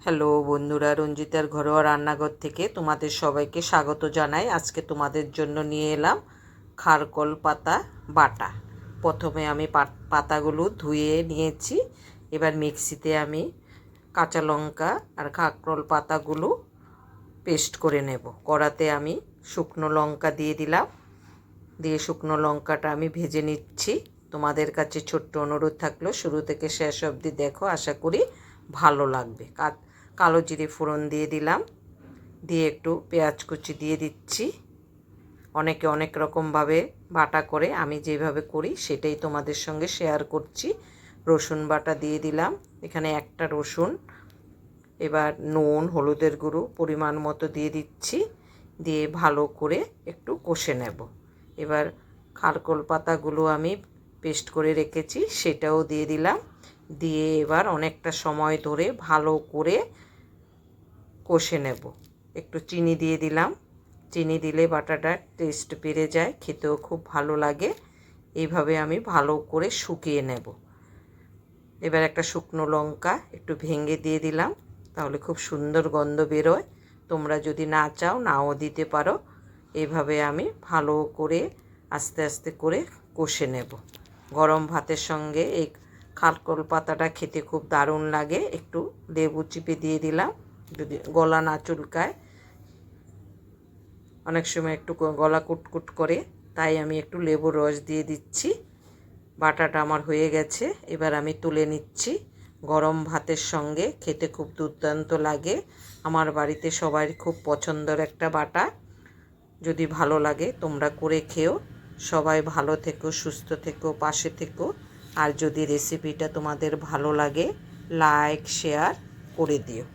Hello বন্ধুরা, রঞ্জিতার ঘরোয়া রান্নাঘর থেকে তোমাদের সবাইকে স্বাগত জানাই। আজকে তোমাদের জন্য নিয়ে এলাম খারকল পাতা বাটা। প্রথমে আমি পাতাগুলো ধুয়ে নিয়েছি। এবার মিক্সিতে আমি কাঁচা লঙ্কা আর খারকল পাতাগুলো পেস্ট করে নেব। কড়াতে আমি শুকনো লঙ্কা দিয়ে দিলাম, দিয়ে শুকনো লঙ্কাটা আমি ভেজে নিচ্ছি। তোমাদের কাছে ছোট্ট অনুরোধ থাকলো শুরু থেকে শেষ অবধি দেখো, আশা করি ভালো লাগবে। কালো জিরে ফোড়ন দিয়ে দিলাম, দিয়ে একটু পেঁয়াজ কুচি দিয়ে দিচ্ছি। অনেকে অনেক রকমভাবে বাটা করে, আমি যেভাবে করি সেটাই তোমাদের সঙ্গে শেয়ার করছি। রসুন বাটা দিয়ে দিলাম, এখানে একটা রসুন। এবার নুন হলুদের গুঁড়ো পরিমাণ মতো দিয়ে দিচ্ছি, দিয়ে ভালো করে একটু কষে নেব। এবার খারকল পাতাগুলো আমি পেস্ট করে রেখেছি সেটাও দিয়ে দিলাম, দিয়ে এবার অনেকটা সময় ধরে ভালো করে কষে নেব। একটু চিনি দিয়ে দিলাম, চিনি দিলে বাটাটার টেস্ট বেড়ে যায়, খেতেও খুব ভালো লাগে। এইভাবে আমি ভালো করে শুকিয়ে নেব। এবার একটা শুকনো লঙ্কা একটু ভেঙে দিয়ে দিলাম, তাহলে খুব সুন্দর গন্ধ বেরোয়। তোমরা যদি না চাও নাও দিতে পারো। এইভাবে আমি ভালো করে আস্তে আস্তে করে কষে নেব। গরম ভাতের সঙ্গে এই খারকল পাতাটা খেতে খুব দারুণ লাগে। একটু লেবু চিপে দিয়ে দিলাম, যদি গলা না চুলকায়। অনেক সময় একটু গলা কুটকুট করে, তাই আমি একটু লেবুর রস দিয়ে দিচ্ছি। বাটাটা আমার হয়ে গেছে, এবার আমি তুলে নিচ্ছি। গরম ভাতের সঙ্গে খেতে খুব দুর্দান্ত লাগে। আমার বাড়িতে সবাই খুব পছন্দের একটা বাটা। যদি ভালো লাগে তোমরা করে খেও। সবাই ভালো থেকো, সুস্থ থেকো, পাশে থেকো। আর যদি রেসিপিটা তোমাদের ভালো লাগে লাইক শেয়ার করে দিও।